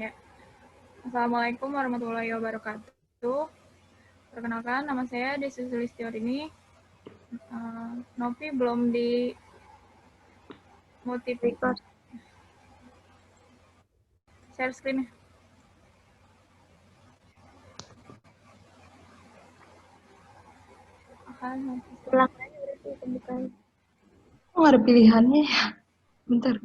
Ya. Assalamualaikum warahmatullahi wabarakatuh. Perkenalkan, nama saya Desi Sulistiorini. Novi belum di motif share screen. Ulang aja berarti pembukaan. Oh, nggak ada pilihannya ya? Bentar.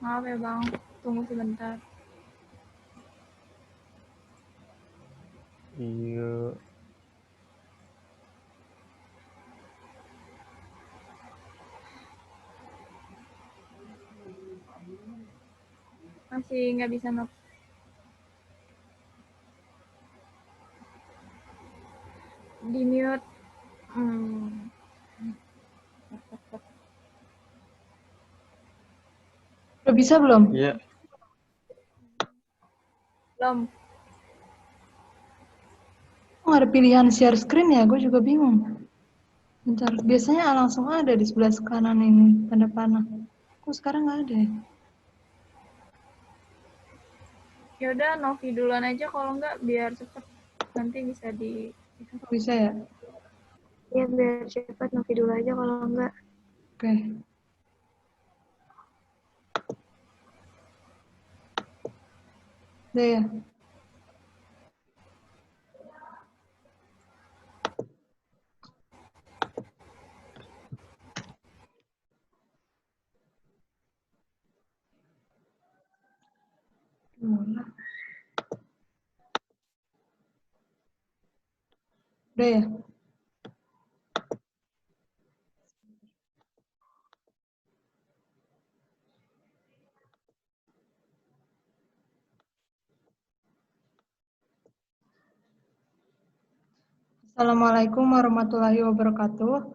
Maaf ya Bang, tunggu sebentar. Iya. Masih nggak bisa Nov. Di mute. Udah bisa belum? Iya. Belum. Oh, nggak ada pilihan share screen ya? Gue juga bingung. Bentar, biasanya langsung ada di sebelah kanan ini, tanda panah. Kok sekarang nggak ada ya? Ya udah Novi duluan aja, kalau nggak biar cepet nanti bisa di. Bisa ya? Ya biar cepat Novi dulu aja kalau enggak. Oke. Udah ya? Udah ya? Assalamualaikum warahmatullahi wabarakatuh.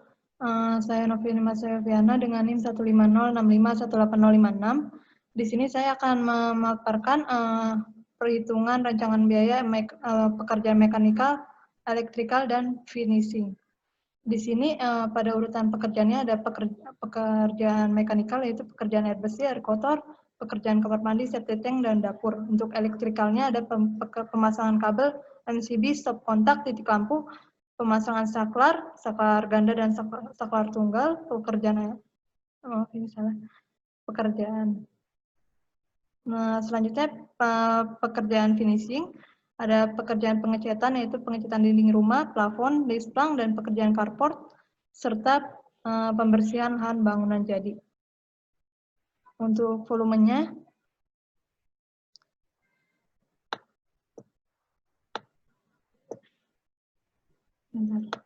Saya Novianima Seviana dengan NIM 15065180556. Di sini saya akan memaparkan perhitungan rancangan biaya pekerjaan mekanikal, elektrikal, dan finishing. Di sini pada urutan pekerjaannya ada pekerjaan mekanikal, yaitu pekerjaan air bersih, air kotor, pekerjaan kamar mandi, septic tank, dan dapur. Untuk elektrikalnya ada pemasangan kabel, MCB, stop kontak, titik lampu, pemasangan saklar ganda dan saklar tunggal, pekerjaan. Nah, selanjutnya pekerjaan finishing, ada pekerjaan pengecatan, yaitu pengecatan dinding rumah, plafon, lisplang, dan pekerjaan carport, serta pembersihan lahan bangunan jadi. Untuk volumenya, bentar.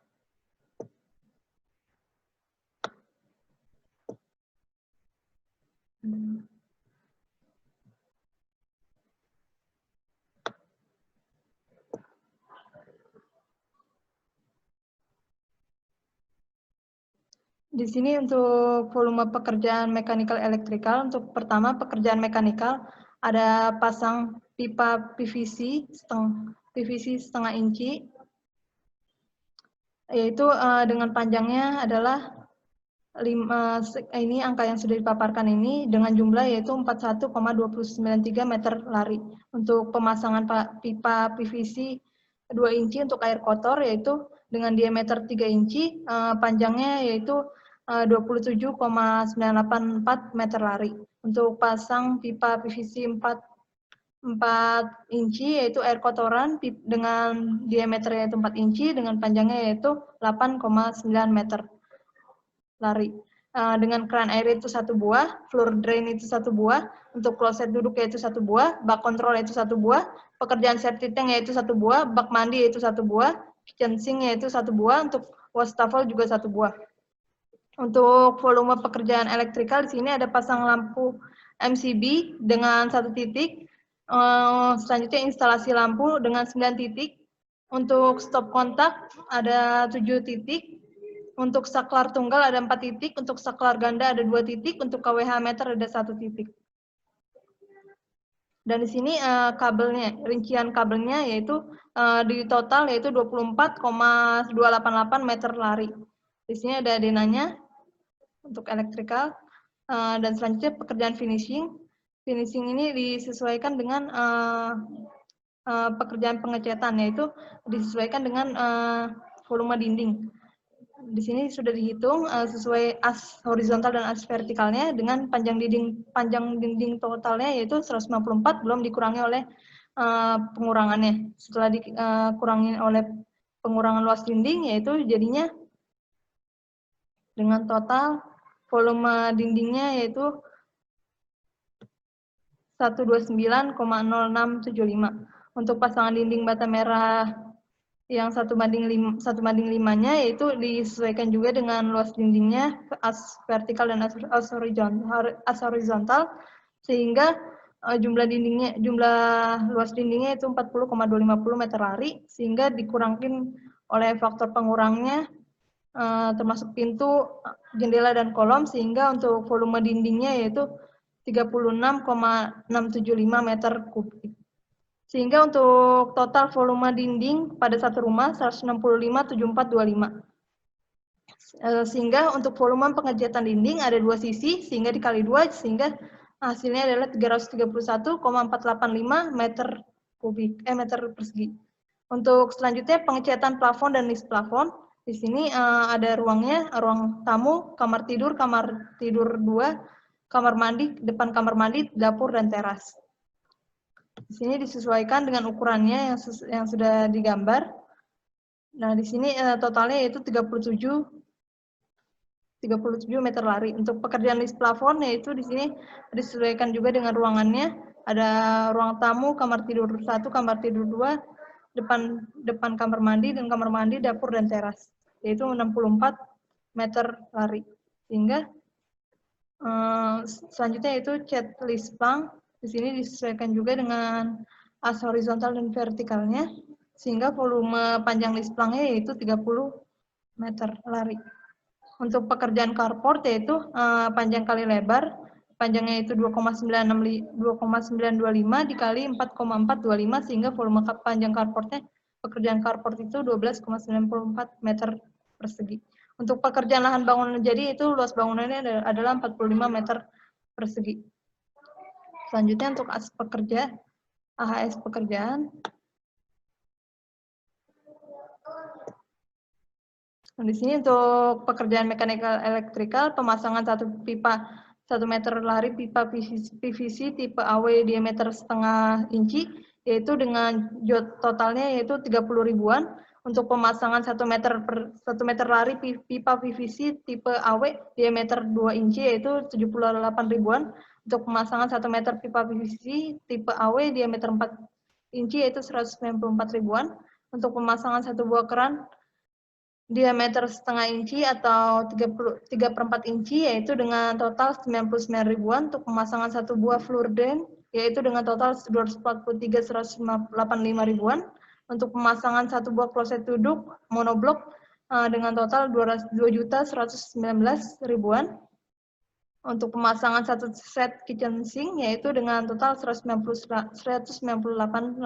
Di sini untuk volume pekerjaan mekanikal elektrikal, untuk pertama pekerjaan mekanikal ada pasang pipa PVC setengah inci, yaitu dengan panjangnya adalah ini angka yang sudah dipaparkan ini dengan jumlah yaitu 41,293 meter lari. Untuk pemasangan pipa PVC 2 inci untuk air kotor yaitu dengan diameter 3 inci, panjangnya yaitu 27,984 meter lari. Untuk pasang pipa PVC 4 inci yaitu air kotoran dengan diameter yaitu 4 inci dengan panjangnya yaitu 8,9 meter lari. Dengan keran air itu 1 buah, floor drain itu 1 buah, untuk kloset duduk yaitu 1 buah, bak kontrol yaitu 1 buah, pekerjaan septic tank yaitu 1 buah, bak mandi yaitu 1 buah, kitchen sink yaitu 1 buah, untuk wastafel juga 1 buah. Untuk volume pekerjaan elektrikal di sini ada pasang lampu MCB dengan 1 titik, selanjutnya instalasi lampu dengan 9 titik, untuk stop kontak ada 7 titik, Untuk saklar tunggal ada 4 titik, untuk saklar ganda ada 2 titik, untuk KWH meter ada 1 titik. Dan di sini kabelnya, rincian kabelnya yaitu di total yaitu 24,288 meter lari. Di sini ada denanya untuk elektrikal. Dan selanjutnya pekerjaan finishing. Finishing ini disesuaikan dengan pekerjaan pengecatan, yaitu disesuaikan dengan volume dinding. Di sini sudah dihitung sesuai as horizontal dan as vertikalnya dengan panjang dinding totalnya yaitu 154 belum dikurangi oleh pengurangannya. Setelah dikurangi oleh pengurangan luas dinding yaitu jadinya dengan total volume dindingnya yaitu 129,0675. Untuk pasangan dinding bata merah yang 1:5-nya yaitu disesuaikan juga dengan luas dindingnya as vertikal dan as horizontal sehingga jumlah luas dindingnya itu 40,250 meter lari sehingga dikurangin oleh faktor pengurangnya termasuk pintu, jendela dan kolom sehingga untuk volume dindingnya yaitu 36,675 meter kubik. Sehingga untuk total volume dinding pada satu rumah 165,7425. Sehingga untuk volume pengecatan dinding ada 2 sisi sehingga dikali 2 sehingga hasilnya adalah 331,485 meter kubik meter persegi. Untuk selanjutnya pengecatan plafon dan nis plafon. Di sini ada ruangnya, ruang tamu, kamar tidur 2, kamar mandi, depan kamar mandi, dapur dan teras. Di sini disesuaikan dengan ukurannya yang sudah digambar. Nah, di sini totalnya yaitu 37 meter lari. Untuk pekerjaan nis plafon yaitu di sini disesuaikan juga dengan ruangannya. Ada ruang tamu, kamar tidur 1, kamar tidur 2, depan kamar mandi dan kamar mandi, dapur dan teras. Yaitu 64 meter lari. Sehingga selanjutnya yaitu cat list plank. Di sini disesuaikan juga dengan as horizontal dan vertikalnya, sehingga volume panjang list planknya yaitu 30 meter lari. Untuk pekerjaan carport yaitu panjang kali lebar, panjangnya itu 2,925 dikali 4,425 sehingga volume panjang carportnya, pekerjaan carport itu 12,94 meter persegi. Untuk pekerjaan lahan bangunan jadi itu luas bangunannya adalah 45 meter persegi. Selanjutnya untuk AHS pekerjaan. Nah, di sini untuk pekerjaan mekanikal elektrikal, pemasangan 1 meter lari pipa PVC tipe AW diameter 0,5 inci, yaitu dengan totalnya yaitu 30 ribuan. Untuk pemasangan 1 meter lari pipa PVC tipe AW diameter 2 inci, yaitu 78 ribuan. Untuk pemasangan 1 meter pipa PVC tipe AW diameter 4 inci yaitu 194 ribuan. Untuk pemasangan 1 buah keran diameter 0,5 inci atau 3/4 inci yaitu dengan total 99 ribuan. Untuk pemasangan 1 buah floor drain yaitu dengan total 243.185 ribuan. Untuk pemasangan 1 buah kloset duduk monoblok dengan total 2.119 ribuan. Untuk pemasangan 1 set kitchen sink yaitu dengan total 198.876.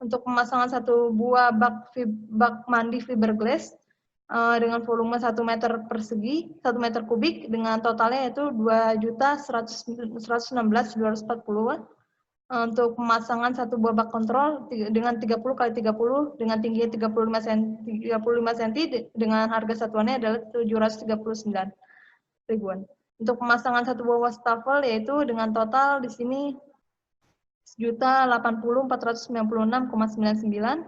Untuk pemasangan 1 buah bak mandi fiberglass dengan volume 1 meter persegi, 1 meter kubik dengan totalnya yaitu 2.116.240. Untuk pemasangan 1 buah bak kontrol dengan 30 x 30 dengan tingginya 35 cm dengan harga satuannya adalah 739 ribuan. Untuk pemasangan 1 buah wastafel yaitu dengan total di sini 1.080.496,99.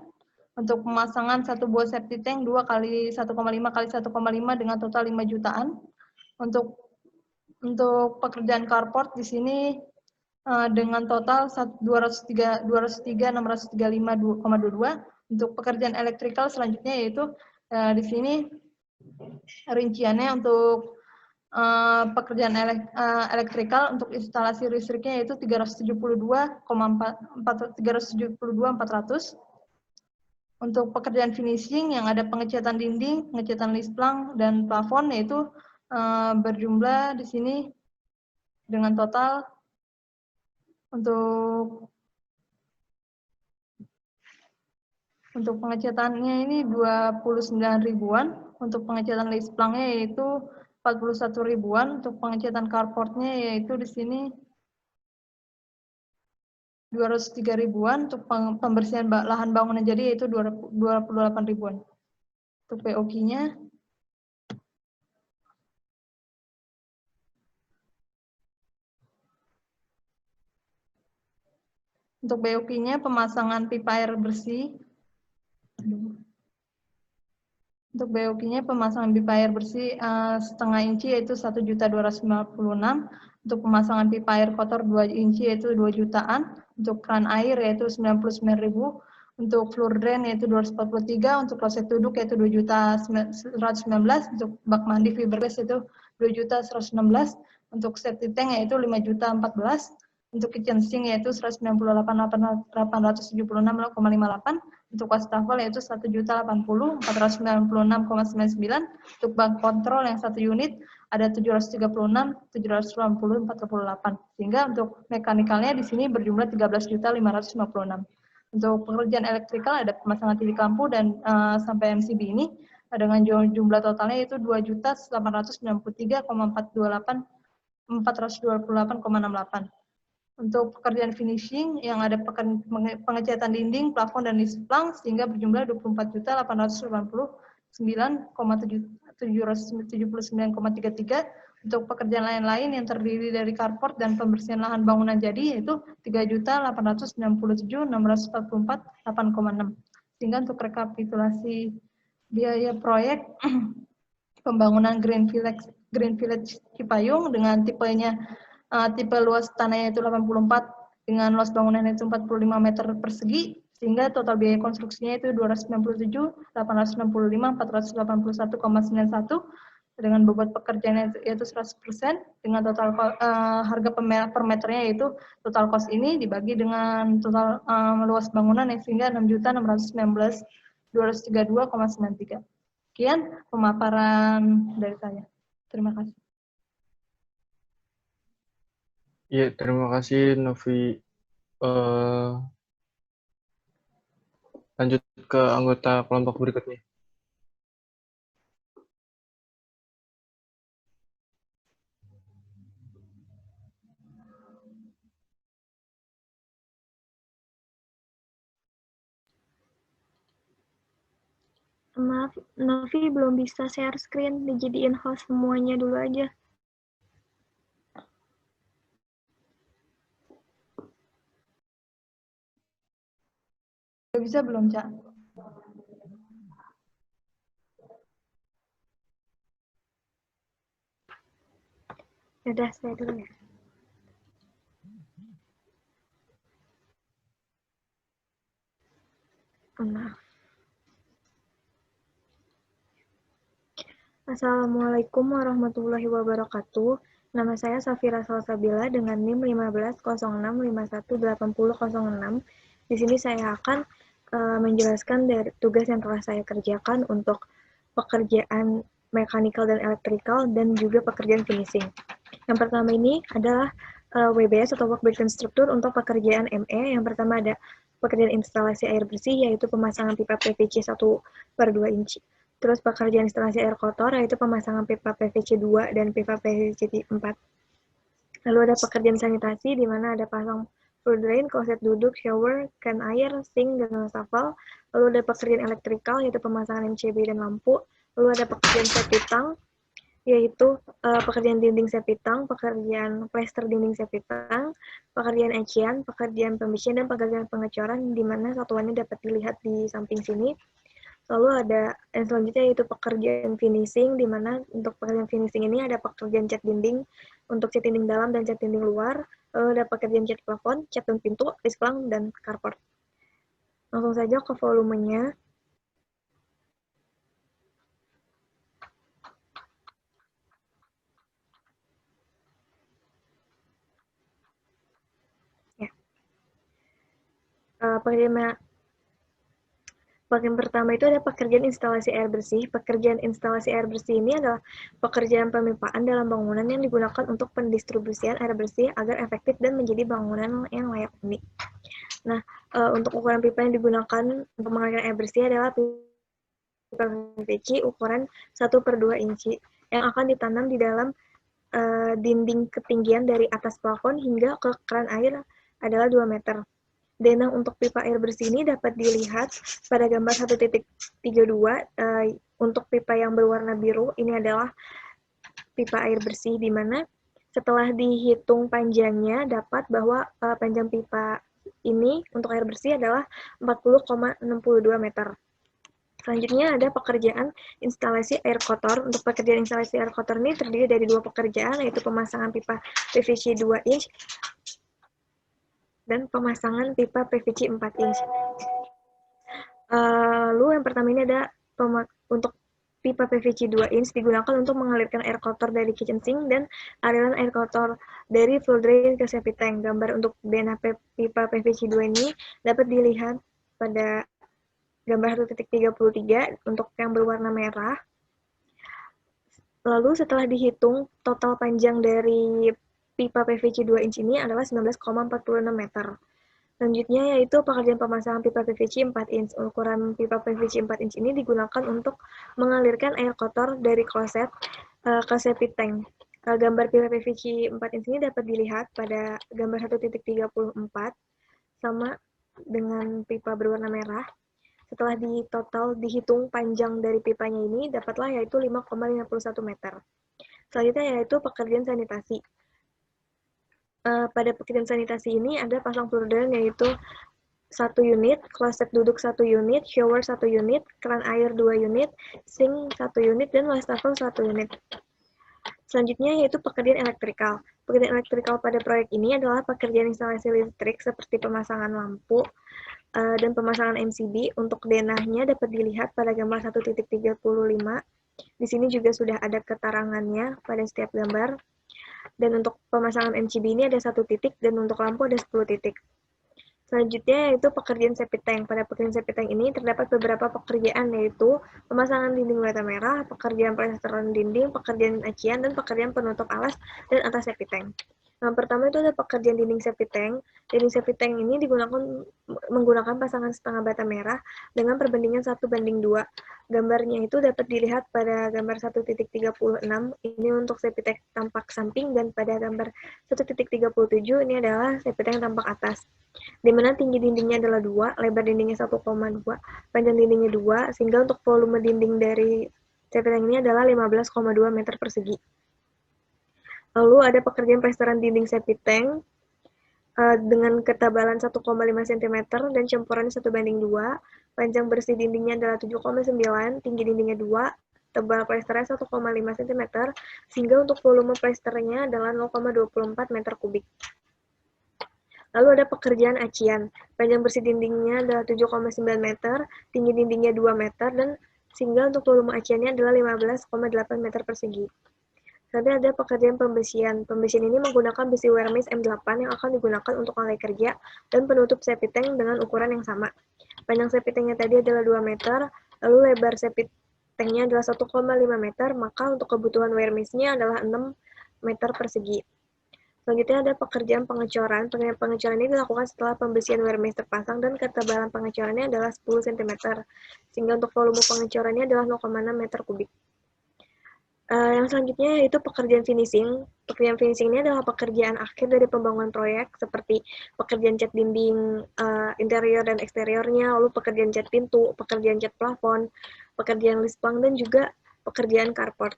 Untuk pemasangan 1 buah septic tank 2 x 1,5 x 1,5 dengan total 5 jutaan. Untuk pekerjaan carport di sini dengan total 203.635,22. Untuk pekerjaan elektrikal selanjutnya yaitu di sini rinciannya untuk pekerjaan elektrikal untuk instalasi listriknya yaitu 372.400. Untuk pekerjaan finishing yang ada pengecatan dinding, pengecatan lisplang, dan plafon, yaitu berjumlah di sini dengan total untuk pengecatannya ini 29 ribuan, untuk pengecatan lisplangnya yaitu 41 ribuan, untuk pengecatan carportnya yaitu di sini 203 ribuan, untuk pembersihan lahan bangunan jadi yaitu 28 ribuan. Untuk POQ-nya pemasangan pipa air bersih. Untuk BOQ-nya pemasangan pipa air bersih setengah inci yaitu 1.256.000. Untuk pemasangan pipa air kotor 2 inci yaitu 2 jutaan. Untuk kran air yaitu 99.000. Untuk floor drain yaitu 243. Untuk kloset duduk yaitu 2.119. Untuk bak mandi fiberglass itu 2.116. Untuk septic tank yaitu 5.014. Untuk kitchen sink yaitu 198.876,58. Untuk wastafel yaitu 1.080.496,99. Untuk bank kontrol yang 1 unit ada 736.780.48. Sehingga untuk mekanikalnya di sini berjumlah 13.556. Untuk pekerjaan elektrikal ada pemasangan titik lampu dan sampai MCB ini dengan jumlah totalnya yaitu 2.892.428,68. Untuk pekerjaan finishing yang ada pengecatan dinding, plafon, dan lisplang sehingga berjumlah 24.889.779,33. Untuk pekerjaan lain-lain yang terdiri dari carport dan pembersihan lahan bangunan jadi yaitu 3.897.644.8,6. Sehingga untuk rekapitulasi biaya proyek pembangunan Green Village Cipayung dengan tipenya tipe luas tanahnya itu 84 dengan luas bangunannya itu 45 meter persegi sehingga total biaya konstruksinya itu 297.865.481,91 dengan bobot pekerjaannya yaitu 100% dengan total harga per meternya yaitu total cost ini dibagi dengan total luas bangunan yang sehingga 6.619.232,93. Sekian pemaparan dari saya. Terima kasih. Ya, terima kasih Novi. Lanjut ke anggota kelompok berikutnya. Maaf, Novi belum bisa share screen, dijadiin host semuanya dulu aja. Udah bisa belum, Cak? Udah, saya dulu ya. Maaf. Assalamualaikum warahmatullahi wabarakatuh. Nama saya Safira Salsabila dengan NIM 1506518006. Di sini saya akan menjelaskan dari tugas yang telah saya kerjakan untuk pekerjaan mechanical dan electrical dan juga pekerjaan finishing. Yang pertama ini adalah WBS atau Work Breakdown Struktur untuk pekerjaan ME. Yang pertama ada pekerjaan instalasi air bersih yaitu pemasangan pipa PVC 1/2 inci. Terus pekerjaan instalasi air kotor yaitu pemasangan pipa PVC 2 dan pipa PVC 4. Lalu ada pekerjaan sanitasi di mana ada pasang floor drain, kloset duduk, shower, kran air, sink, dan wastafel. Lalu ada pekerjaan elektrikal yaitu pemasangan MCB dan lampu. Lalu ada pekerjaan septic tank yaitu pekerjaan dinding septic tank, pekerjaan plester dinding septic tank, pekerjaan ecian, pekerjaan pembersihan, dan pekerjaan pengecoran di mana satuannya dapat dilihat di samping sini. Lalu ada yang selanjutnya yaitu pekerjaan finishing, di mana untuk pekerjaan finishing ini ada pekerjaan cat dinding untuk cat dinding dalam dan cat dinding luar, lalu ada pekerjaan cat plafon, cat dan pintu, lisplang, dan carport. Langsung saja ke volumenya. Ya. Bagian pertama itu ada pekerjaan instalasi air bersih. Pekerjaan instalasi air bersih ini adalah pekerjaan pemipaan dalam bangunan yang digunakan untuk pendistribusian air bersih agar efektif dan menjadi bangunan yang layak huni. Nah, untuk ukuran pipa yang digunakan untuk mengalirkan air bersih adalah pipa PVC ukuran 1/2 inci yang akan ditanam di dalam dinding ketinggian dari atas plafon hingga ke keran air adalah 2 meter. Denah untuk pipa air bersih ini dapat dilihat pada gambar 1.32. Untuk pipa yang berwarna biru, ini adalah pipa air bersih, di mana setelah dihitung panjangnya, dapat bahwa panjang pipa ini untuk air bersih adalah 40,62 meter. Selanjutnya ada pekerjaan instalasi air kotor. Untuk pekerjaan instalasi air kotor ini terdiri dari 2 pekerjaan, yaitu pemasangan pipa PVC 2 inch dan pemasangan pipa PVC 4 inch. Lalu yang pertama ini ada untuk pipa PVC 2 inch digunakan untuk mengalirkan air kotor dari kitchen sink dan aliran air kotor dari floor drain ke septic tank. Gambar untuk denah pipa PVC 2 ini dapat dilihat pada gambar 1.33 untuk yang berwarna merah. Lalu setelah dihitung, total panjang dari pipa PVC 2 inch ini adalah 19,46 meter. Selanjutnya yaitu pekerjaan pemasangan pipa PVC 4 inch. Ukuran pipa PVC 4 inch ini digunakan untuk mengalirkan air kotor dari kloset ke septic tank. Gambar pipa PVC 4 inch ini dapat dilihat pada gambar 1.34 sama dengan pipa berwarna merah. Setelah dihitung panjang dari pipanya ini, dapatlah yaitu 5,51 meter. Selanjutnya yaitu pekerjaan sanitasi. Pada pekerjaan sanitasi ini ada pasang floor drain yaitu 1 unit, kloset duduk 1 unit, shower 1 unit, keran air 2 unit, sink 1 unit, dan wastafel 1 unit. Selanjutnya yaitu pekerjaan elektrikal. Pekerjaan elektrikal pada proyek ini adalah pekerjaan instalasi listrik seperti pemasangan lampu dan pemasangan MCB. Untuk denahnya dapat dilihat pada gambar 1.35. Di sini juga sudah ada keterangannya pada setiap gambar. Dan untuk pemasangan MCB ini ada 1 titik, dan untuk lampu ada 10 titik. Selanjutnya yaitu pekerjaan septic tank. Pada pekerjaan septic tank ini terdapat beberapa pekerjaan, yaitu pemasangan dinding bata merah, pekerjaan plesteran dinding, pekerjaan acian, dan pekerjaan penutup alas dan atas septic tank. Yang pertama itu ada pekerjaan dinding septic tank. Dinding septic tank ini menggunakan pasangan setengah bata merah dengan perbandingan 1:2. Gambarnya itu dapat dilihat pada gambar 1.36. Ini untuk septic tank tampak samping, dan pada gambar 1.37 ini adalah septic tank tampak atas, di mana tinggi dindingnya adalah 2, lebar dindingnya 1,2, panjang dindingnya 2, sehingga untuk volume dinding dari septic tank ini adalah 15,2 meter persegi. Lalu ada pekerjaan plesteran dinding septic tank dengan ketebalan 1,5 cm dan campurannya 1:2. Panjang bersih dindingnya adalah 7,9, tinggi dindingnya 2, tebal plesternya 1,5 cm, sehingga untuk volume plesternya adalah 0,24 meter kubik. Lalu ada pekerjaan acian. Panjang bersih dindingnya adalah 7,9 meter, tinggi dindingnya 2 meter, dan sehingga untuk volume aciannya adalah 15,8 meter persegi. Selanjutnya ada pekerjaan pembesian. Pembesian ini menggunakan besi Wermis M8 yang akan digunakan untuk alat kerja dan penutup septic tank dengan ukuran yang sama. Panjang septic tanknya tadi adalah 2 meter, lalu lebar septic tanknya adalah 1,5 meter, maka untuk kebutuhan Wermisnya adalah 6 meter persegi. Selanjutnya ada pekerjaan pengecoran. Pekerjaan pengecoran ini dilakukan setelah pembesian Wermis terpasang dan ketebalan pengecorannya adalah 10 cm, sehingga untuk volume pengecorannya adalah 0,6 meter kubik. Yang selanjutnya yaitu pekerjaan finishing. Pekerjaan finishing ini adalah pekerjaan akhir dari pembangunan proyek, seperti pekerjaan cat dinding interior dan eksteriornya, lalu pekerjaan cat pintu, pekerjaan cat plafon, pekerjaan lisplang, dan juga pekerjaan carport.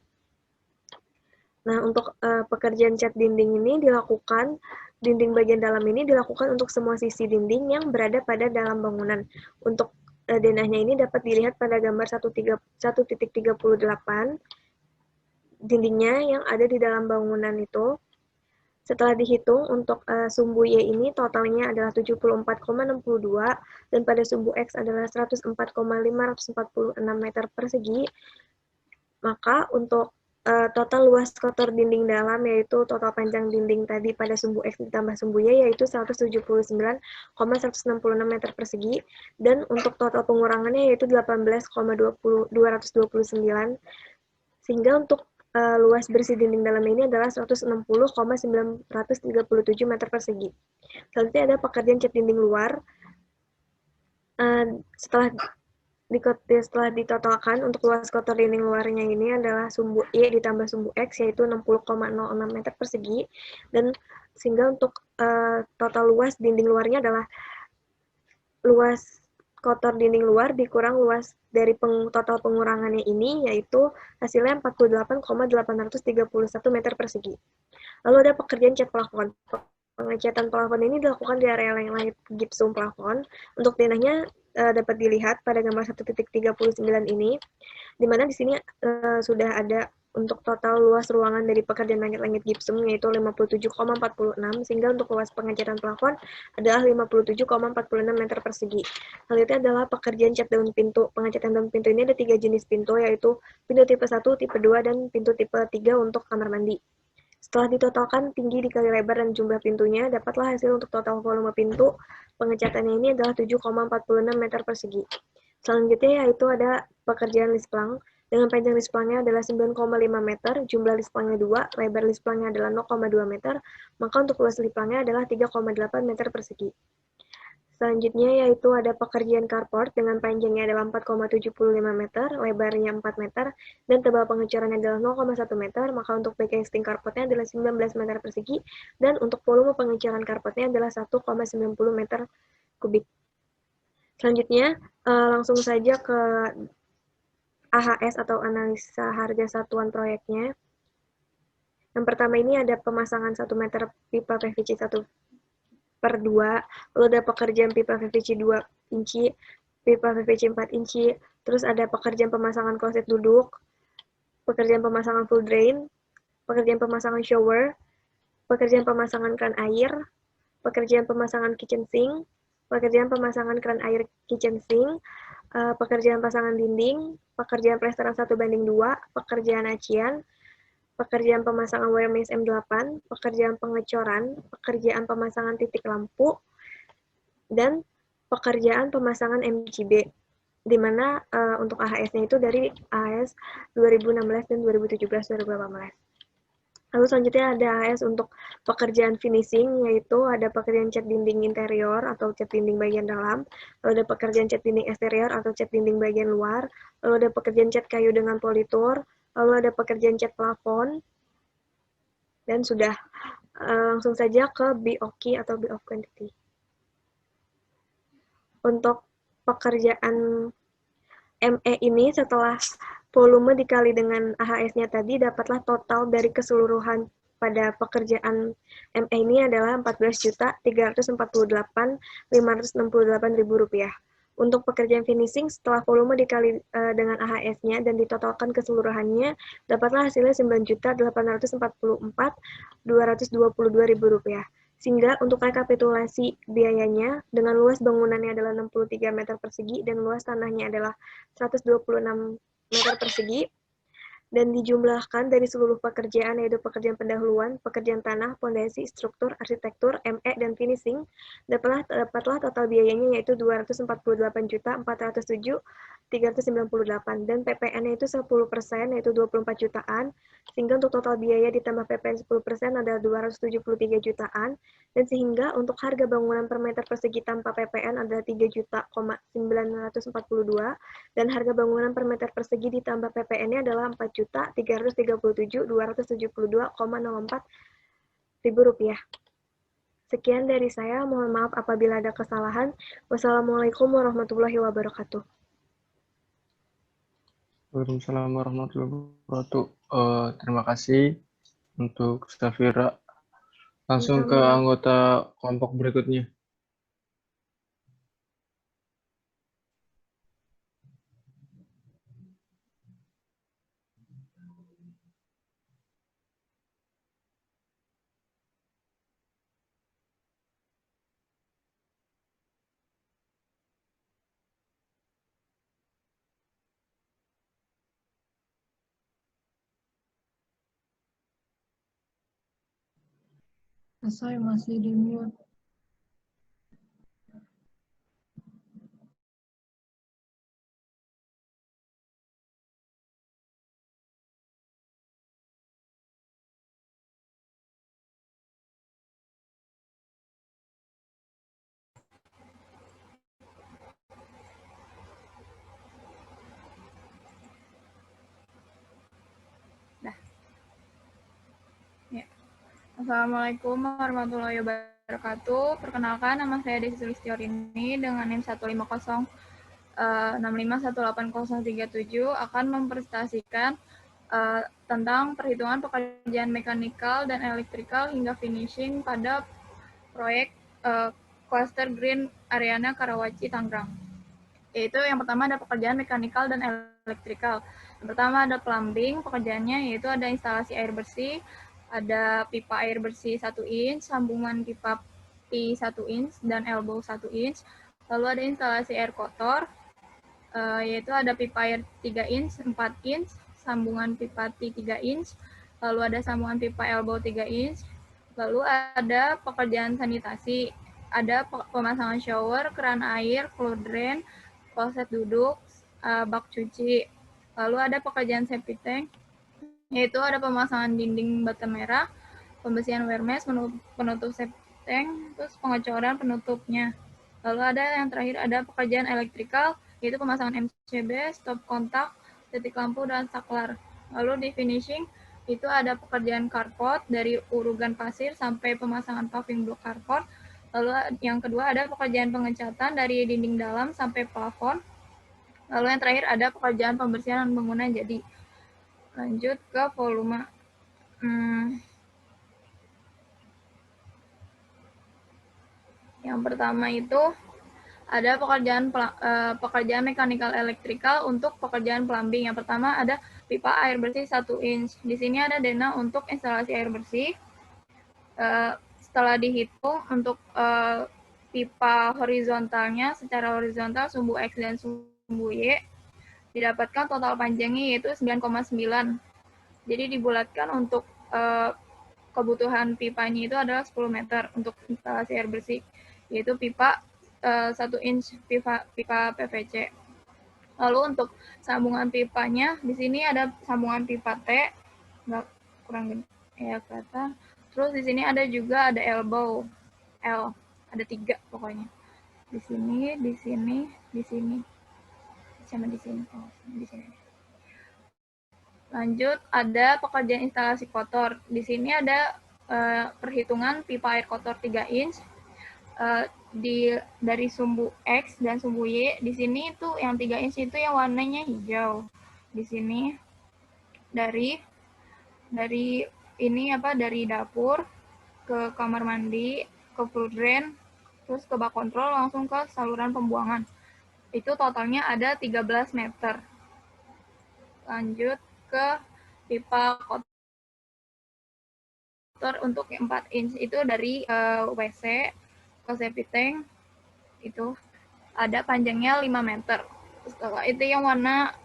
Nah, untuk pekerjaan cat dinding ini dilakukan, dinding bagian dalam ini dilakukan untuk semua sisi dinding yang berada pada dalam bangunan. Untuk denahnya ini dapat dilihat pada gambar 1.38. Dindingnya yang ada di dalam bangunan itu. Setelah dihitung untuk sumbu Y ini totalnya adalah 74,62 dan pada sumbu X adalah 104,546 meter persegi. Maka untuk total luas kotor dinding dalam, yaitu total panjang dinding tadi pada sumbu X ditambah sumbu Y, yaitu 179,166 meter persegi, dan untuk total pengurangannya yaitu 18,229, sehingga untuk luas bersih dinding dalam ini adalah 160,937 meter persegi. Selanjutnya ada pekerjaan cat dinding luar. Setelah ditotalkan, untuk luas kotor dinding luarnya ini adalah sumbu Y ditambah sumbu X, yaitu 60,06 meter persegi, dan sehingga untuk total luas dinding luarnya adalah luas kotor dinding luar dikurang luas dari total pengurangannya ini, yaitu hasilnya 48,831 meter persegi. Lalu ada pekerjaan cat plafon. Pengecatan plafon ini dilakukan di area langit gipsum plafon. Untuk denahnya dapat dilihat pada gambar 1.39 ini, di mana di sini sudah ada untuk total luas ruangan dari pekerjaan langit-langit gipsum yaitu 57,46, sehingga untuk luas pengecatan plafon adalah 57,46 meter persegi. Selanjutnya adalah pekerjaan cat daun pintu. Pengecatan daun pintu ini ada 3 jenis pintu, yaitu pintu tipe 1, tipe 2, dan pintu tipe 3 untuk kamar mandi. Setelah ditotalkan tinggi dikali lebar dan jumlah pintunya, dapatlah hasil untuk total volume pintu pengecatannya ini adalah 7,46 meter persegi. Selanjutnya yaitu ada pekerjaan lisplang. Dengan panjang lisplangnya adalah 9,5 meter, jumlah lisplangnya 2, lebar lisplangnya adalah 0,2 meter, maka untuk luas lisplangnya adalah 3,8 meter persegi. Selanjutnya yaitu ada pekerjaan carport dengan panjangnya adalah 4,75 meter, lebarnya 4 meter, dan tebal pengecorannya adalah 0,1 meter, maka untuk backcasting carportnya adalah 19 meter persegi, dan untuk volume pengecoran carportnya adalah 1,90 meter kubik. Selanjutnya, langsung saja ke AHS atau analisa harga satuan proyeknya. Yang pertama ini ada pemasangan 1 meter pipa PVC 1/2, lalu ada pekerjaan pipa PVC 2 inci, pipa PVC 4 inci, terus ada pekerjaan pemasangan kloset duduk, pekerjaan pemasangan full drain, pekerjaan pemasangan shower, pekerjaan pemasangan kran air, pekerjaan pemasangan kitchen sink, pekerjaan pemasangan kran air kitchen sink, pekerjaan pasangan dinding, pekerjaan plesteran 1/2, pekerjaan acian, pekerjaan pemasangan WMS M8, pekerjaan pengecoran, pekerjaan pemasangan titik lampu, dan pekerjaan pemasangan MCB, di mana untuk AHS-nya itu dari AHS 2016 dan 2017-2018. Lalu selanjutnya ada AHS untuk pekerjaan finishing, yaitu ada pekerjaan cat dinding interior atau cat dinding bagian dalam, lalu ada pekerjaan cat dinding eksterior atau cat dinding bagian luar, lalu ada pekerjaan cat kayu dengan politur, lalu ada pekerjaan cat plafon, dan sudah. Langsung saja ke BOQ atau Bill of Quantity. Untuk pekerjaan ME ini setelah volume dikali dengan AHS-nya tadi, dapatlah total dari keseluruhan pada pekerjaan ME ini adalah Rp14.348.568.000. Untuk pekerjaan finishing, setelah volume dikali dengan AHS-nya dan ditotalkan keseluruhannya, dapatlah hasilnya Rp9.844.222.000. Sehingga untuk rekapitulasi biayanya, dengan luas bangunannya adalah 63 meter persegi dan luas tanahnya adalah 126 meter persegi, dan dijumlahkan dari seluruh pekerjaan, yaitu pekerjaan pendahuluan, pekerjaan tanah, pondasi, struktur, arsitektur, ME, dan finishing, dapatlah total biayanya yaitu Rp248.407.398, dan PPN-nya itu 10%, yaitu 24 jutaan, sehingga untuk total biaya ditambah PPN 10% adalah 273 jutaan, dan sehingga untuk harga bangunan per meter persegi tanpa PPN adalah 3.942, dan harga bangunan per meter persegi ditambah PPN-nya adalah Rp4.337.272,04 Sekian dari saya, mohon maaf apabila ada kesalahan. Wassalamualaikum warahmatullahi wabarakatuh. Waalaikumsalam warahmatullahi wabarakatuh. Terima kasih untuk Safira. Langsung ke Sama-sama. anggota kelompok berikutnya. Saya masih di mute. Assalamualaikum warahmatullahi wabarakatuh. Perkenalkan, nama saya Desi Sulistiorini dengan NIM 15065180037 akan mempresentasikan tentang perhitungan pekerjaan mekanikal dan elektrikal hingga finishing pada proyek Cluster Green Ariana Karawaci Tangerang. Yaitu yang pertama ada pekerjaan mekanikal dan elektrikal. Yang pertama ada plumbing, pekerjaannya yaitu ada instalasi air bersih, ada pipa air bersih 1 inch, sambungan pipa P 1 inch, dan elbow 1 inch. Lalu ada instalasi air kotor, yaitu ada pipa air 3 inch, 4 inch, sambungan pipa T 3 inch, lalu ada sambungan pipa elbow 3 inch. Lalu ada pekerjaan sanitasi, ada pemasangan shower, keran air, floor drain, kloset duduk, bak cuci. Lalu ada pekerjaan septic tank, yaitu ada pemasangan dinding bata merah, pembersihan wear mesh, penutup septic tank, terus pengecoran penutupnya. Lalu ada yang terakhir ada pekerjaan elektrikal, yaitu pemasangan MCB, stop kontak, titik lampu, dan saklar. Lalu di finishing itu ada pekerjaan carport dari urugan pasir sampai pemasangan paving block carport. Lalu yang kedua ada pekerjaan pengecatan dari dinding dalam sampai plafon. Lalu yang terakhir ada pekerjaan pembersihan bangunan jadi. Lanjut ke volume. Yang pertama itu ada pekerjaan mekanikal elektrikal untuk pekerjaan plumbing. Yang pertama ada pipa air bersih 1 inch. Di sini ada dana untuk instalasi air bersih. Setelah dihitung untuk pipa horizontalnya secara horizontal sumbu X dan sumbu Y didapatkan total panjangnya yaitu 9,9. Jadi dibulatkan untuk kebutuhan pipanya itu adalah 10 meter untuk instalasi air bersih, yaitu pipa 1 inch pipa PVC. Lalu untuk sambungan pipanya, di sini ada sambungan pipa T, nggak kurang gede ya kelihatan. Terus di sini ada juga ada elbow L, ada 3 pokoknya. Di sini, di sini, di sini, sama di sini. Oh, di sini. Lanjut ada pekerjaan instalasi kotor. Di sini ada perhitungan pipa air kotor 3 inch dari sumbu X dan sumbu Y. Di sini itu yang 3 inch itu yang warnanya hijau. Di sini dari ini dari dapur ke kamar mandi, ke floor drain, terus ke bak kontrol langsung ke saluran pembuangan. Itu totalnya ada 13 meter. Lanjut ke pipa kotor untuk 4 inch itu dari WC ke septic tank itu ada panjangnya 5 meter. Setelah itu yang warna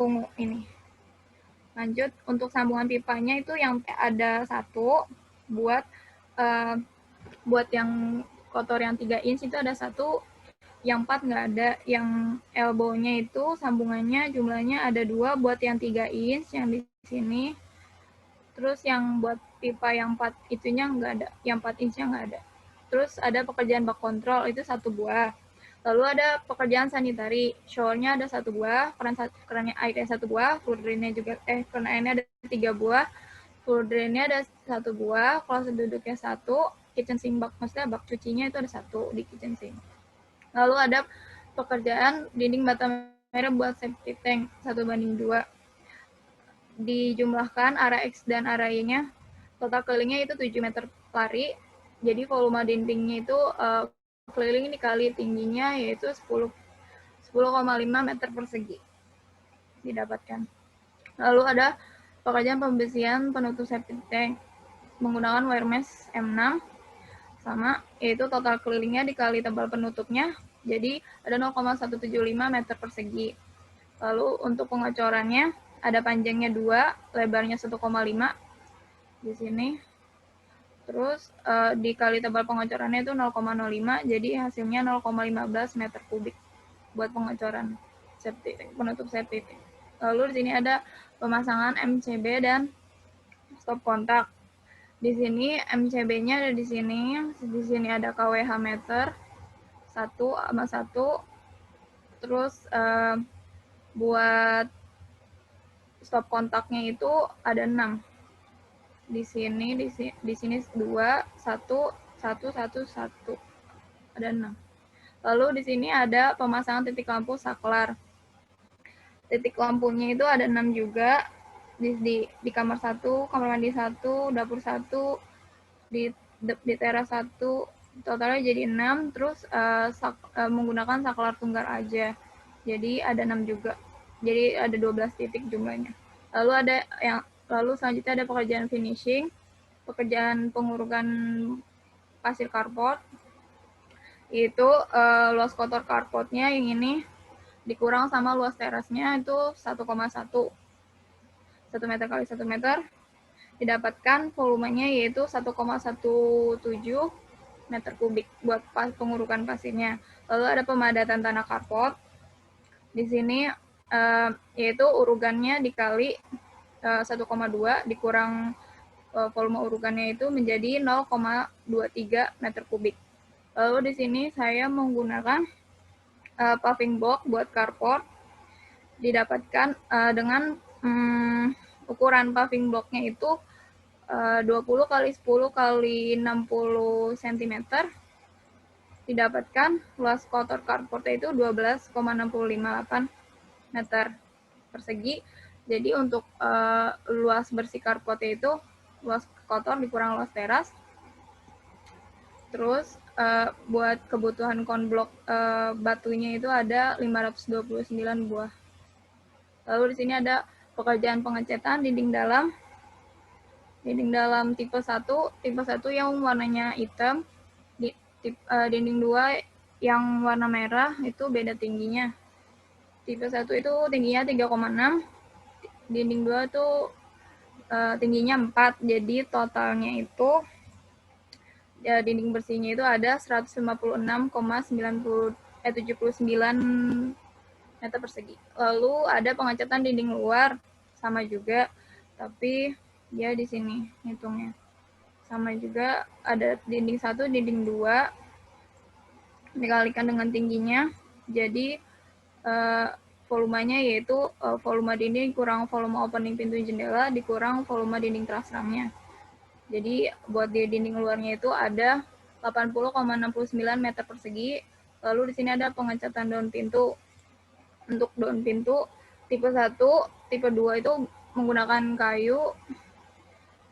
ungu ini. Lanjut untuk sambungan pipanya itu yang ada 1 buat yang kotor yang 3 inch itu ada 1, yang 4 nggak ada. Yang elbow-nya itu sambungannya jumlahnya ada 2 buat yang 3 inch yang di sini. Terus yang buat pipa yang 4 itunya nggak ada, yang 4 inch-nya nggak ada. Terus ada pekerjaan bak kontrol itu 1 buah. Lalu ada pekerjaan sanitari, showernya ada 1 buah, keran airnya 1 buah, floor drainnya juga keran airnya ada 3 buah, floor drainnya ada 1 buah, kloset duduknya 1, kitchen sink bak, maksudnya bak cucinya itu ada 1 di kitchen sink. Lalu ada pekerjaan dinding bata merah buat septic tank 1:2. Dijumlahkan area X dan area Y-nya, total kelilingnya itu 7 meter lari. Jadi volume dindingnya itu keliling dikali tingginya yaitu 10,5 meter persegi didapatkan. Lalu ada pekerjaan pembersihan penutup septic tank menggunakan wire mesh M6 sama, yaitu total kelilingnya dikali tebal penutupnya, jadi ada 0,175 meter persegi. Lalu untuk pengecorannya ada panjangnya 2, lebarnya 1,5 di sini. Terus dikali tebal pengocorannya itu 0,05, jadi hasilnya 0,15 meter kubik buat pengocoran safety tank, penutup safety tank. Lalu di sini ada pemasangan MCB dan stop kontak. Di sini MCB-nya ada di sini ada KWH meter 1/1. Terus buat stop kontaknya itu ada 6. Di sini 2, 1, 1, 1, 1. Ada 6. Lalu di sini ada pemasangan titik lampu saklar. Titik lampunya itu ada 6 juga. Di kamar 1, kamar mandi 1, dapur 1, di teras 1, totalnya jadi 6. Terus menggunakan saklar tunggal aja. Jadi ada 6 juga. Jadi ada 12 titik jumlahnya. Lalu selanjutnya ada pekerjaan finishing, pekerjaan pengurukan pasir carport. Itu luas kotor carportnya yang ini dikurang sama luas terasnya itu 1,1. 1 meter kali 1 meter. Didapatkan volumenya yaitu 1,17 meter kubik buat pengurukan pasirnya. Lalu ada pemadatan tanah carport. Di sini yaitu urugannya dikali 1,2 dikurang volume urugannya itu menjadi 0,23 meter kubik. Lalu di sini saya menggunakan paving block buat carport. Didapatkan dengan ukuran paving blocknya itu 20 kali 10 kali 60 cm. Didapatkan luas kotor carportnya itu 12,658 meter persegi. Jadi untuk luas bersih carportnya itu luas kotor dikurang luas teras. Terus buat kebutuhan konblok batunya itu ada 529 buah. Lalu di sini ada pekerjaan pengecetan dinding dalam. Dinding dalam tipe 1 yang warnanya hitam. Dinding 2 yang warna merah itu beda tingginya. Tipe 1 itu tingginya 3,6. Dinding 2 itu tingginya 4. Jadi totalnya itu dinding bersihnya itu ada 156,79 meter persegi. Lalu ada pengecatan dinding luar sama juga, tapi dia di sini hitungnya. Sama juga ada dinding 1, dinding 2 dikalikan dengan tingginya. Jadi volumenya yaitu volume dinding kurang volume opening pintu jendela dikurang volume dinding teras ramnya. Jadi buat di dinding luarnya itu ada 80,69 meter persegi. Lalu di sini ada pengecatan daun pintu. Untuk daun pintu tipe 1, tipe 2 itu menggunakan kayu.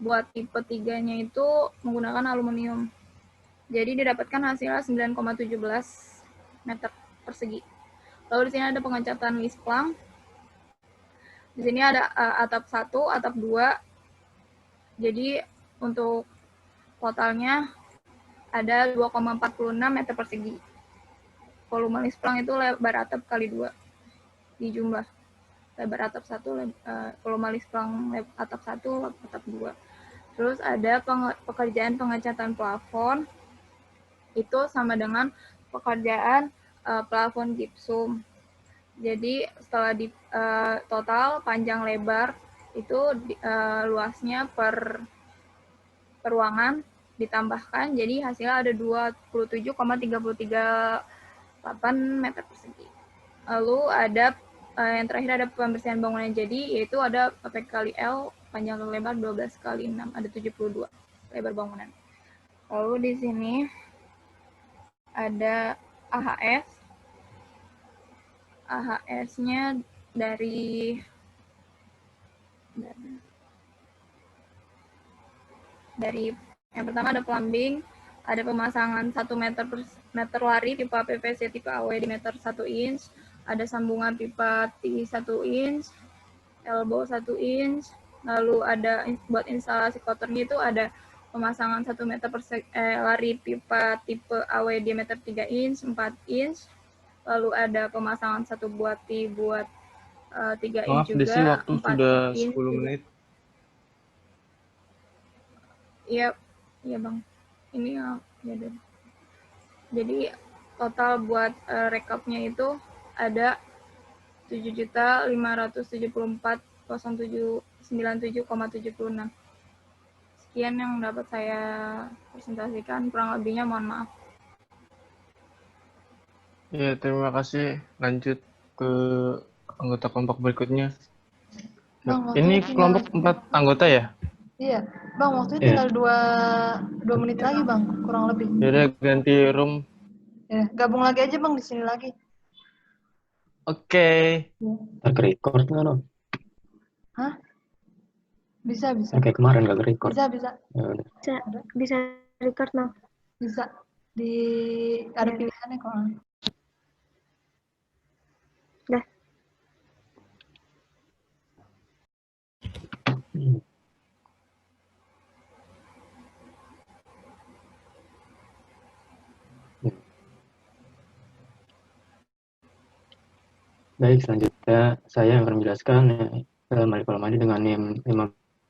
Buat tipe 3-nya itu menggunakan aluminium. Jadi didapatkan hasilnya 9,17 meter persegi. Lalu di sini ada pengecatan lisplang. Di sini ada atap 1, atap 2. Jadi untuk totalnya ada 2,46 meter persegi. Volume lisplang itu lebar atap kali 2 di jumlah. Lebar atap 1, volume lisplang atap 1, atap 2. Terus ada pekerjaan pengecatan plafon. Itu sama dengan pekerjaan plafon gipsum. Jadi setelah di total panjang lebar itu luasnya per ruangan ditambahkan, jadi hasilnya ada 27,338 meter persegi. Lalu ada yang terakhir ada pembersihan bangunan jadi, yaitu ada PP kali L, panjang lebar 12 kali 6, ada 72 lebar bangunan. Lalu di sini ada AHS. AHS-nya dari yang pertama ada plumbing, ada pemasangan 1 meter lari pipa PVC tipe AW diameter 1 inch, ada sambungan pipa T 1 inch, elbow 1 inch, lalu ada buat instalasi kotornya itu ada pemasangan 1 meter lari pipa tipe AW diameter 3 inch, 4 inch, lalu ada pemasangan 1 buah T buat 3 Maaf, inch juga. Desi, waktu sudah 10 menit. Iya, Iya Bang, ini ya deh. Jadi total buat rekapnya itu ada 7.574.097,76. Sekian yang dapat saya presentasikan, kurang lebihnya mohon maaf. Ya, terima kasih. Lanjut ke anggota kelompok berikutnya. Bang, Ini waktunya tinggal, kelompok 4 anggota ya? iya, Bang, waktunya Iya. tinggal 2 menit lagi, Bang, kurang lebih. Yaudah ganti room. Ya, gabung lagi aja, Bang, di sini lagi. Oke. Record nggak, no? Hah? Bisa. Kayak kemarin gak record. Bisa. Ya udah. Bisa record, no? Bisa. Ada Ya. pilihannya kok. Dah. Baik, selanjutnya saya akan menjelaskan molekul mandi dengan NIM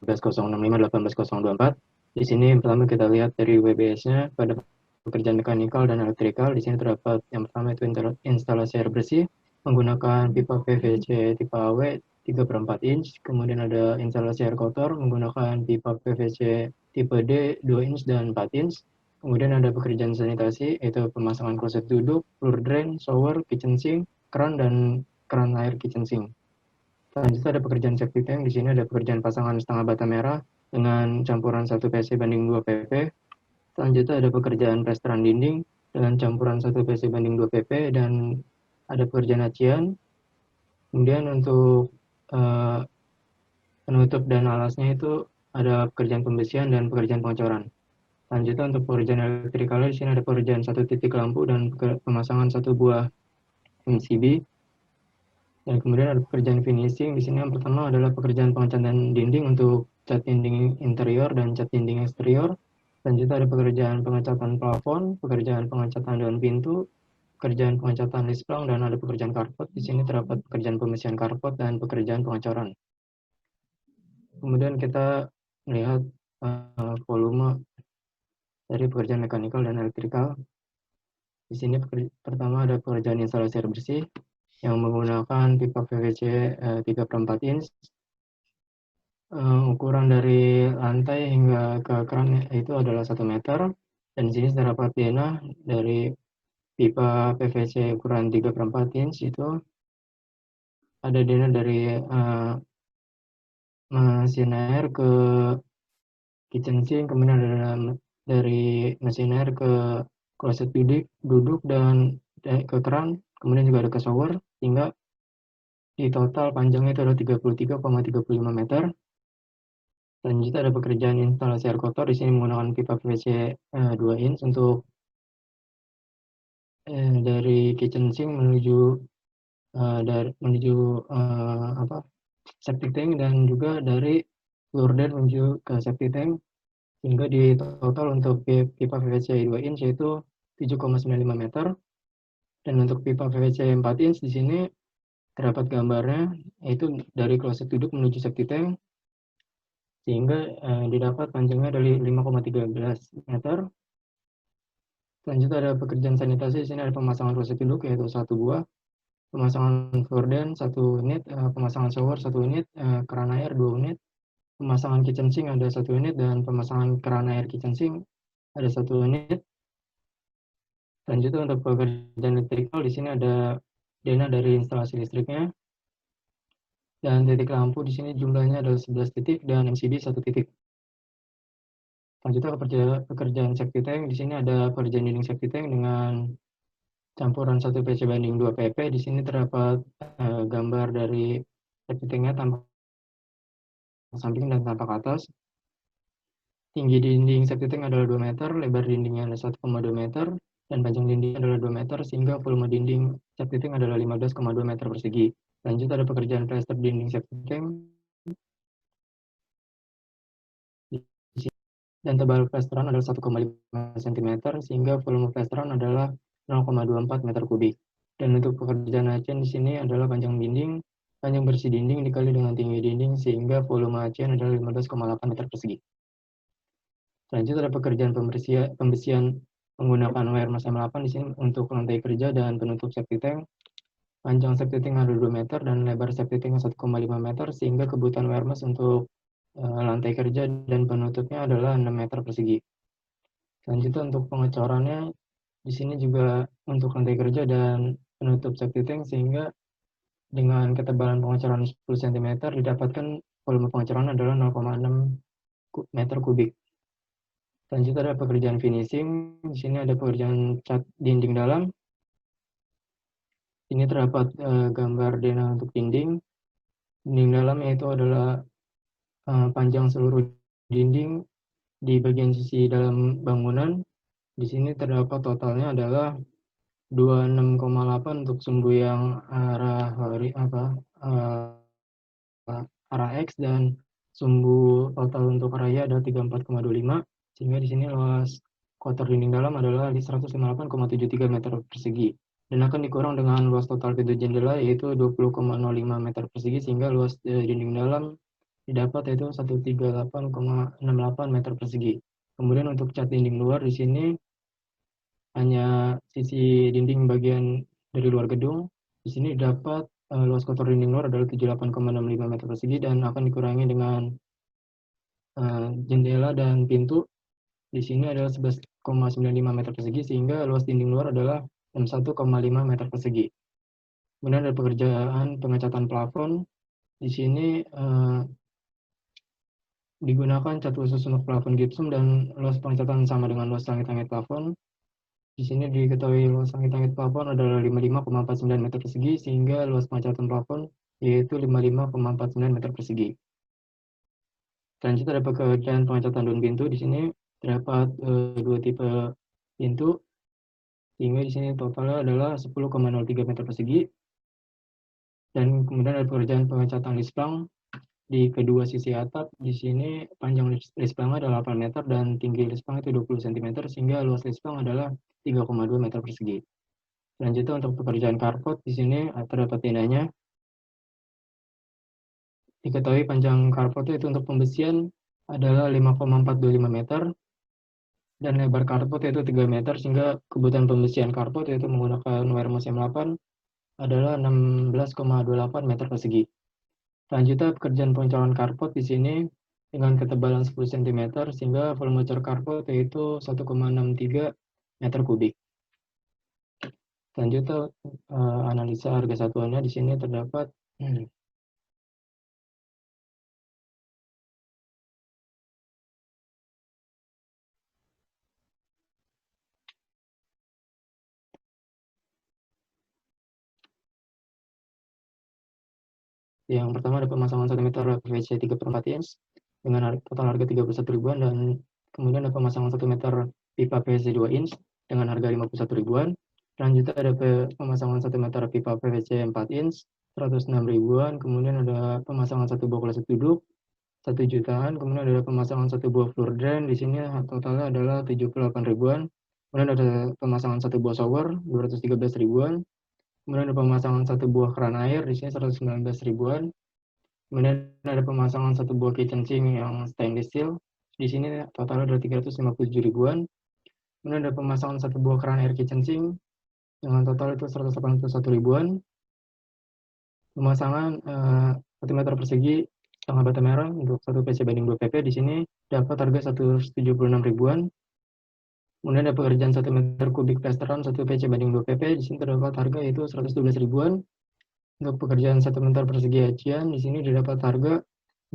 15065-18024. Di sini pertama kita lihat dari WBS-nya pada pekerjaan mekanikal dan elektrikal. Di sini terdapat yang pertama itu instalasi air bersih menggunakan pipa PVC tipe AW 3/4 inch. Kemudian ada instalasi air kotor menggunakan pipa PVC tipe D 2 inch dan 4 inch. Kemudian ada pekerjaan sanitasi, yaitu pemasangan kloset duduk, floor drain, shower, kitchen sink, keran, dan keran air kitchen sink. Selanjutnya ada pekerjaan septic tank. Di sini ada pekerjaan pasangan setengah bata merah dengan campuran 1 PC banding 2 PP. Selanjutnya ada pekerjaan plesteran dinding dengan campuran 1 PC banding 2 PP, dan ada pekerjaan acian. Kemudian untuk penutup dan alasnya itu ada pekerjaan pembersihan dan pekerjaan pengecoran. Selanjutnya untuk pekerjaan elektrikal, di sini ada pekerjaan 1 titik lampu dan pemasangan 1 buah MCB. Dan kemudian ada pekerjaan finishing. Di sini yang pertama adalah pekerjaan pengecatan dinding untuk cat dinding interior dan cat dinding eksterior. Selanjutnya ada pekerjaan pengecatan plafon, pekerjaan pengecatan daun pintu, pekerjaan pengecatan lisplang, dan ada pekerjaan karpet. Di sini terdapat pekerjaan pembersihan karpet dan pekerjaan pengecoran. Kemudian kita melihat volume dari pekerjaan mekanikal dan elektrikal. Di sini pertama ada pekerjaan instalasi air bersih yang menggunakan pipa PVC 3/4 inch. Ukuran dari lantai hingga ke keran itu adalah 1 meter. Dan di sini terdapat denah dari pipa PVC ukuran 3/4 inch itu. Ada denah dari mesin air ke kitchen sink, kemudian ada dari mesin air ke kloset duduk dan ke keran, kemudian juga ada ke shower, sehingga di total panjangnya itu adalah 33,35 meter. Selanjutnya ada pekerjaan instalasi air kotor. Di sini menggunakan pipa PVC 2 inch untuk dari kitchen sink menuju septic tank, dan juga dari floor drain menuju ke septic tank, sehingga di total untuk pipa PVC 2 inch yaitu 7,95 meter. Dan untuk pipa PVC 4 inch di sini terdapat gambarnya, yaitu dari kloset duduk menuju septic tank, sehingga didapat panjangnya dari 5,13 meter. Selanjutnya ada pekerjaan sanitasi. Di sini ada pemasangan kloset duduk yaitu 1 buah, pemasangan floor drain 1 unit, pemasangan shower 1 unit, keran air 2 unit, pemasangan kitchen sink ada 1 unit, dan pemasangan keran air kitchen sink ada 1 unit. Selanjutnya untuk pekerjaan elektrikal, di sini ada denah dari instalasi listriknya, dan titik lampu di sini jumlahnya adalah 11 titik dan MCB 1 titik. Selanjutnya pekerjaan septic tank. Di sini ada pekerjaan dinding septic tank dengan campuran 1 PC banding 2 PP. Di sini terdapat gambar dari septic tanknya tampak samping dan tampak atas. Tinggi dinding septic tank adalah 2 meter, lebar dindingnya adalah 1,2 meter, dan panjang dinding adalah 2 meter, sehingga volume dinding septic tank adalah 15,2 meter persegi. Lanjut ada pekerjaan plester dinding septic tank. Dan tebal plesteran adalah 1,5 cm, sehingga volume plesteran adalah 0,24 meter kubik. Dan untuk pekerjaan acian di sini adalah panjang bersih dinding dikali dengan tinggi dinding, sehingga volume acian adalah 15,8 meter persegi. Selanjutnya ada pekerjaan pembersihan menggunakan wire mesh M8 di sini untuk lantai kerja dan penutup septic tank. Panjang septic tank ada 2 meter dan lebar septic tank 1,5 meter, sehingga kebutuhan wire mesh untuk lantai kerja dan penutupnya adalah 6 meter persegi. Selanjutnya untuk pengecorannya di sini juga untuk lantai kerja dan penutup septic tank, sehingga dengan ketebalan pengecoran 10 cm didapatkan volume pengecoran adalah 0,6 meter kubik. Selanjutnya ada pekerjaan finishing. Di sini ada pekerjaan cat dinding dalam. Ini terdapat gambar denah untuk dinding. Dinding dalam yaitu adalah panjang seluruh dinding di bagian sisi dalam bangunan. Di sini terdapat totalnya adalah 26,8 untuk sumbu yang arah X, dan sumbu total untuk arah Y adalah 34,25, sehingga di sini luas kotor dinding dalam adalah 158,73 meter persegi, dan akan dikurang dengan luas total pintu jendela yaitu 20,05 meter persegi, sehingga luas dinding dalam didapat yaitu 138,68 meter persegi. Kemudian untuk cat dinding luar di sini hanya sisi dinding bagian dari luar gedung. Di sini dapat luas kotor dinding luar adalah 78,65 meter persegi dan akan dikurangi dengan jendela dan pintu. Di sini adalah 11,95 meter persegi, sehingga luas dinding luar adalah 61,5 meter persegi. Kemudian ada pekerjaan pengecatan plafon. Di sini digunakan cat khusus untuk plafon gipsum dan luas pengecatan sama dengan luas langit-langit plafon. Di sini diketahui luas langit-langit plafon adalah 55,49 meter persegi, sehingga luas pengecatan plafon yaitu 55,49 meter persegi. Selanjutnya ada pekerjaan pengecatan daun pintu. Di sini terdapat 2 tipe pintu, sehingga di sini totalnya adalah 10,03 meter persegi. Dan kemudian ada pekerjaan pengecatan lisplang di kedua sisi atap. Di sini panjang lisplang adalah 8 meter dan tinggi lisplang itu 20 cm, sehingga luas lisplang adalah 3,2 meter persegi. Selanjutnya untuk pekerjaan carport, di sini terdapat tendanya. Diketahui panjang carport itu untuk pembesian adalah 5,425 meter dan lebar carport yaitu 3 meter, sehingga kebutuhan pembesian carport yaitu menggunakan wire mesh M8 adalah 16,28 meter persegi. Selanjutnya pekerjaan pengecoran carport di sini dengan ketebalan 10 cm, sehingga volume cor carport yaitu 1,63 meter kubik. Selanjutnya analisa harga satuannya. Di sini terdapat yang pertama ada pemasangan 1 meter PVC 3/4 inch dengan total harga 31 ribuan, dan kemudian ada pemasangan 1 meter pipa PVC 2 inch dengan harga 51 ribuan. Selanjutnya ada pemasangan 1 meter pipa PVC 4 inch 106 ribuan. Kemudian ada pemasangan 1 buah kloset duduk 1 jutaan. Kemudian ada pemasangan 1 buah floor drain, di sini totalnya adalah 78 ribuan. Kemudian ada pemasangan 1 buah shower 213 ribuan. Kemudian ada pemasangan 1 buah keran air, di sini 119 ribuan. Kemudian ada pemasangan 1 buah kitchen sink yang stainless steel, di sini totalnya adalah 357 ribuan. Kemudian ada pemasangan 1 buah keran air kitchen sink dengan total itu 181 ribuan. Pemasangan 1 meter persegi setengah bata merah untuk 1 PC banding 2 PP, di sini dapat harga 176 ribuan. Kemudian ada pekerjaan 1 meter kubik plesteran 1 PC banding 2 PP, di sini terdapat harga yaitu 112 ribuan. Untuk pekerjaan 1 meter persegi acian, di sini didapat harga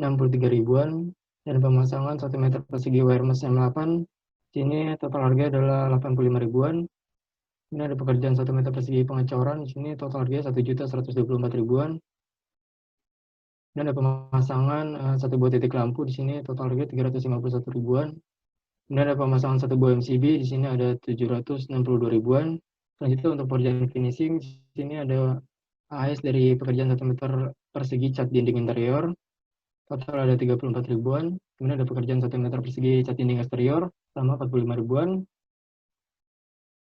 63 ribuan. Dan pemasangan 1 meter persegi wire mesh M8, di sini total harga adalah 85 ribuan. Ini ada pekerjaan 1 meter persegi pengecoran, di sini total harga 1.124 ribuan. Dan ada pemasangan 1 buah titik lampu, di sini total harga 351 ribuan. Kemudian ada pemasangan 1 buah MCB, di sini ada 762 ribuan. Selanjutnya untuk pekerjaan finishing, di sini ada AS dari pekerjaan 1 meter persegi cat dinding interior, total ada 34 ribuan. Kemudian ada pekerjaan 1 meter persegi cat dinding eksterior, sama 45 ribuan.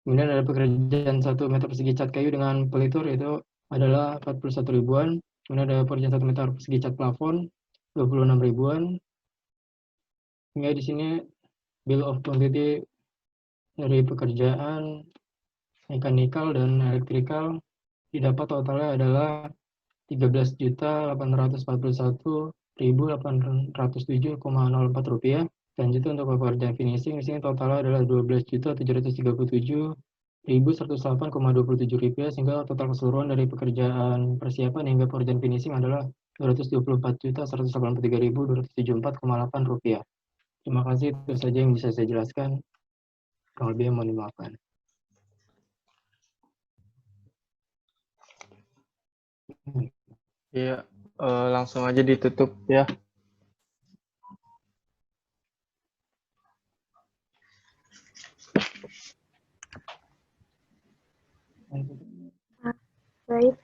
Kemudian ada pekerjaan 1 meter persegi cat kayu dengan pelitur, itu adalah 41 ribuan. Kemudian ada pekerjaan 1 meter persegi cat plafon, 26 ribuan. Hingga di sini bill of quantity dari pekerjaan mekanikal dan elektrikal didapat totalnya adalah 13.841.807,04 rupiah. Selanjutnya untuk pekerjaan finishing di sini totalnya adalah 12.737.108,27 rupiah, sehingga total keseluruhan dari pekerjaan persiapan hingga pekerjaan finishing adalah 224.183.274,8 rupiah. Terima kasih, itu saja yang bisa saya jelaskan. Kurang lebih mohon dimaafkan. Iya, langsung aja ditutup ya. Baik,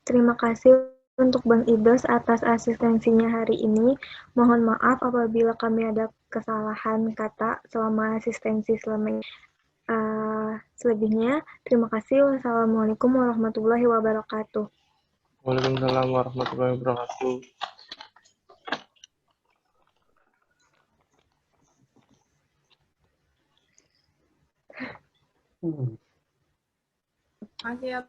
terima kasih untuk Bang Idros atas asistensinya hari ini. Mohon maaf apabila kami ada kesalahan kata selama asistensi selama ini. Selebihnya, terima kasih. Wassalamualaikum warahmatullahi wabarakatuh. Waalaikumsalam warahmatullahi wabarakatuh. Makasih ya,